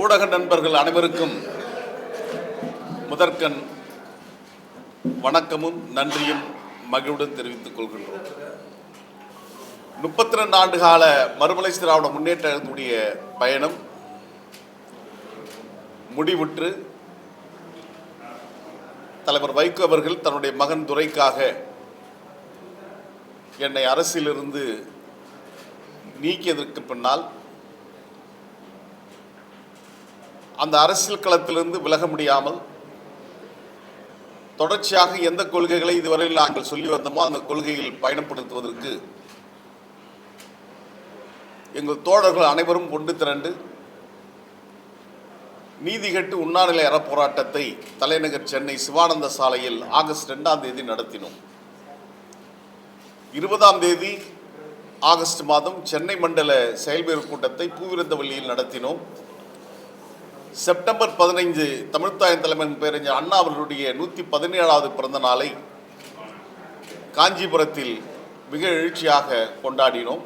ஊடக நண்பர்கள் அனைவருக்கும் முதற்கண் வணக்கமும் நன்றியும் மகிழ்வுடன் தெரிவித்துக் கொள்கின்றோம். 32 ஆண்டு கால மறுமலை திராவிட முன்னேற்றத்துடைய பயணம் முடிவுற்று தலைவர் வைகோ அவர்கள் தன்னுடைய மகன் துரைக்காக என்னை அரசியலிருந்து நீக்கியதற்கு பின்னால் அந்த அரசியல் களத்திலிருந்து விலக முடியாமல் தொடர்ச்சியாக எந்த கொள்கைகளை இதுவரையில் நாங்கள் சொல்லி வந்தோமோ அந்த கொள்கையில் பயணப்படுத்துவதற்கு எங்கள் தோழர்கள் அனைவரும் ஒன்று திரண்டு நீதி கேட்டு உண்ணாநிலை அறப்போராட்டத்தை தலைநகர் சென்னை சிவானந்த சாலையில் ஆகஸ்ட் 2ஆம் தேதி நடத்தினோம். 20ஆம் தேதி ஆகஸ்ட் மாதம் சென்னை மண்டல செயல்பேறு கூட்டத்தை பூவிருந்தவல்லியில் நடத்தினோம். செப்டம்பர் 15 தமிழ்த்தாயின் தலைமையின் பேரறிஞர் அண்ணா அவர்களுடைய 117வது பிறந்த நாளை காஞ்சிபுரத்தில் மிக எழுச்சியாக கொண்டாடினோம்.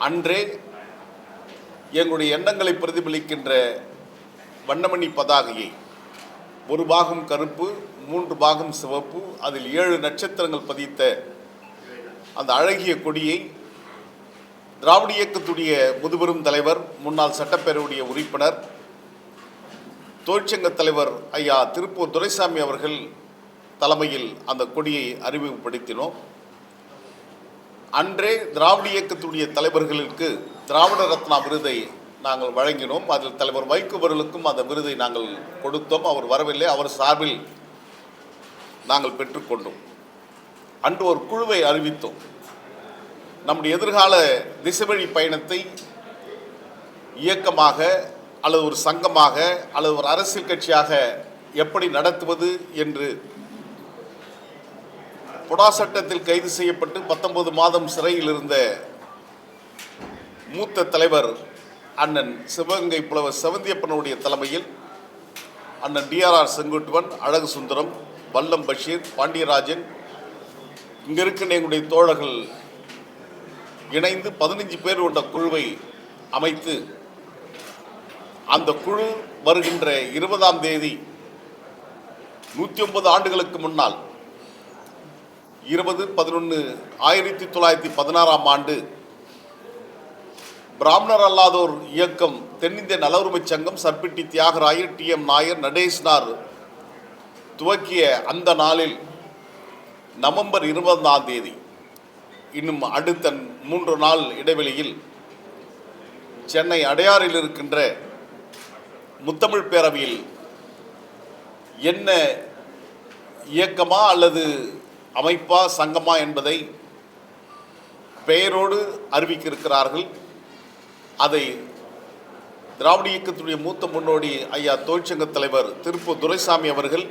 அன்றே எங்களுடைய எண்ணங்களை பிரதிபலிக்கின்ற வண்ணமணி பதாகையை, ஒரு பாகம் கருப்பு 3 பாகம் சிவப்பு, அதில் 7 நட்சத்திரங்கள் பதித்த அந்த அழகிய கொடியை திராவிட இயக்கத்துடைய முதுபெரும் தலைவர், முன்னாள் சட்டப்பேரவையுடைய உறுப்பினர், தொழிற்சங்க தலைவர் ஐயா திருப்பூர் துரைசாமி அவர்கள் தலைமையில் அந்த கொடியை அறிமுகப்படுத்தினோம். அன்றே திராவிட இயக்கத்துடைய தலைவர்களுக்கு திராவிட ரத்னா விருதை நாங்கள் வழங்கினோம். அதில் தலைவர் வைகோ அவர்களுக்கும் அந்த விருதை நாங்கள் கொடுத்தோம். அவர் வரவில்லை, அவர் சார்பில் நாங்கள் பெற்றுக்கொண்டோம். அன்று ஒரு குழுவை அறிவித்தோம். நம்முடைய எதிர்கால திசைவழி பயணத்தை இயக்கமாக அல்லது ஒரு சங்கமாக அல்லது ஒரு அரசியல் கட்சியாக எப்படி நடத்துவது என்று பொடா சட்டத்தில் கைது செய்யப்பட்டு 19 மாதம் சிறையில் இருந்த மூத்த தலைவர் அண்ணன் சிவகங்கை புலவர் செவந்தியப்பனுடைய தலைமையில் அண்ணன் DRR செங்குட்டுவன், அழகு சுந்தரம், வல்லம் பஷீர், பாண்டியராஜன், இங்கே இருக்கின்ற எங்களுடைய தோழர்கள் இணைந்து 15 பேர் கொண்ட குழுவை அமைத்து அந்த குழு வருகின்ற 20ஆம் தேதி 109 ஆண்டுகளுக்கு முன்னால் 20/11/1916ஆம் ஆண்டு பிராமணர் அல்லாதோர் இயக்கம் தென்னிந்திய நல உரிமைச் சங்கம் சர்பிட்டி தியாகராயர், TM நாயர், நடேஷ்னார் துவக்கிய அந்த நாளில் நவம்பர் 20ஆம் தேதி, இன்னும் அடுத்த 3 நாள் இடைவெளியில் சென்னை அடையாறில் இருக்கின்ற முத்தமிழ் பேரவையில் என்ன இயக்கமா அல்லது அமைப்பா சங்கமா என்பதை பெயரோடு அறிவிக்க இருக்கிறார்கள். அதை திராவிட இயக்கத்துடைய மூத்த முன்னோடி ஐயா தொழிற்சங்க தலைவர் திருப்பூர் துரைசாமி அவர்கள்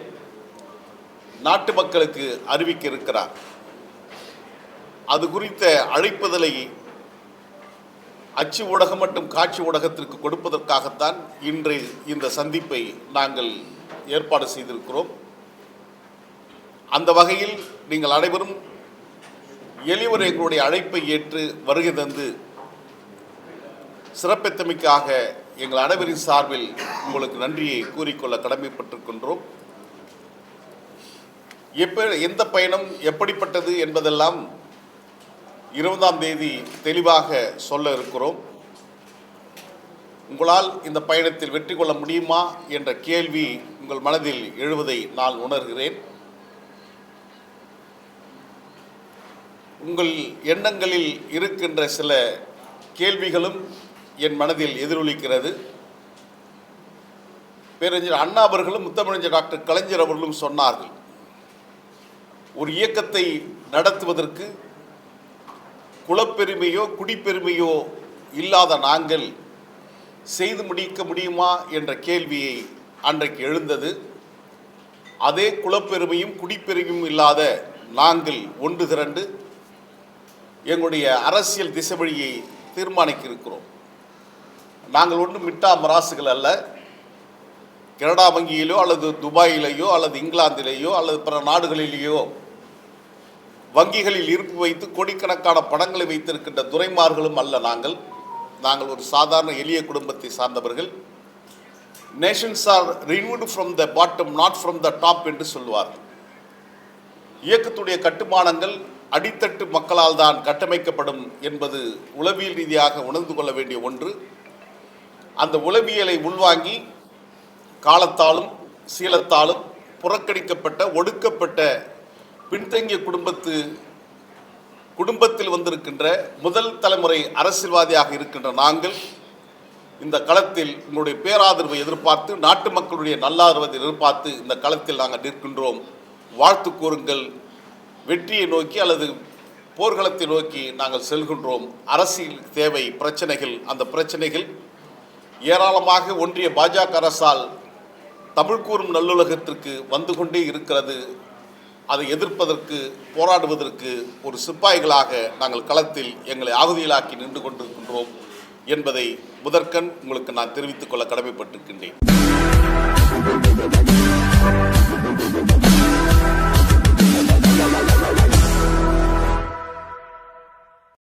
நாட்டு மக்களுக்கு அறிவிக்க இருக்கிறார். அது குறித்த அழைப்புதலை அச்சு ஊடகம் மற்றும் காட்சி ஊடகத்திற்கு கொடுப்பதற்காகத்தான் இன்று இந்த சந்திப்பை நாங்கள் ஏற்பாடு செய்திருக்கிறோம். அந்த வகையில் நீங்கள் அனைவரும் எளிவர் எங்களுடைய அழைப்பை ஏற்று வருகை தந்து சிறப்பித்தமைக்காக எங்கள் அனைவரின் சார்பில் உங்களுக்கு நன்றியை கூறிக்கொள்ள கடமைப்பட்டிருக்கின்றோம். எந்த பயணம் எப்படிப்பட்டது என்பதெல்லாம் 20ஆம் தேதி தெளிவாக சொல்ல இருக்கிறோம். உங்களால் இந்த பயணத்தில் வெற்றி கொள்ள முடியுமா என்ற கேள்வி உங்கள் மனதில் எழுவதை நான் உணர்கிறேன். உங்கள் எண்ணங்களில் இருக்கின்ற சில கேள்விகளும் என் மனதில் எதிரொலிக்கிறது. பேரறிஞர் அண்ணா அவர்களும் முத்தமிழறிஞர் டாக்டர் கலைஞர் அவர்களும் சொன்னார்கள், ஒரு இயக்கத்தை நடத்துவதற்கு குலப்பெருமையோ குடிப்பெருமையோ இல்லாத நாங்கள் செய்து முடிக்க முடியுமா என்ற கேள்வியை அன்றைக்கு எழுந்தது. அதே குலப்பெருமையும் குடிப்பெருமையும் இல்லாத நாங்கள் ஒன்று திரண்டு எங்களுடைய அரசியல் திசைவழியை தீர்மானிக்க இருக்கிறோம். நாங்கள் ஒன்றும் மிட்டா மராசுகள் அல்ல. கனடா வங்கியிலோ அல்லது துபாயிலேயோ அல்லது இங்கிலாந்திலேயோ அல்லது பிற நாடுகளிலேயோ வங்கிகளில் இருப்பு வைத்து கோடிக்கணக்கான பணங்களை வைத்திருக்கின்ற துரைமார்களும் அல்ல. நாங்கள் நாங்கள் ஒரு சாதாரண எளிய குடும்பத்தை சார்ந்தவர்கள். Nations R renewed from the bottom, not from the top என்று சொல்வார்கள். இயக்கத்துடைய கட்டுமானங்கள் அடித்தட்டு மக்களால் தான் கட்டமைக்கப்படும் என்பது உளவியல் ரீதியாக உணர்ந்து கொள்ள வேண்டிய ஒன்று. அந்த உளவியலை உள்வாங்கி காலத்தாலும் சீலத்தாலும் புறக்கணிக்கப்பட்ட, ஒடுக்கப்பட்ட, பின்தங்கிய குடும்பத்தில் வந்திருக்கின்ற முதல் தலைமுறை அரசியல்வாதியாக இருக்கின்ற நாங்கள் இந்த களத்தில் உங்களுடைய பேராதரவை எதிர்பார்த்து, நாட்டு மக்களுடைய நல்லாதரவை எதிர்பார்த்து இந்த களத்தில் நாங்கள் நிற்கின்றோம். வாழ்த்து கூறுங்கள். வெற்றியை நோக்கி அல்லது போர்க்களத்தை நோக்கி நாங்கள் செல்கின்றோம். அரசியல் தேவை பிரச்சனைகள், அந்த பிரச்சனைகள் ஏராளமாக ஒன்றிய பாஜக அரசால் தமிழ் கூறும் நல்லுலகத்திற்கு வந்து கொண்டே இருக்கிறது. அதை எதிர்ப்பதற்கு, போராடுவதற்கு ஒரு சிப்பாய்களாக நாங்கள் களத்தில் எங்களை ஆகுதியிலாக்கி நின்று கொண்டிருக்கின்றோம் என்பதை முதற்கண் உங்களுக்கு நான் தெரிவித்துக் கொள்ள கடமைப்பட்டிருக்கின்றேன்.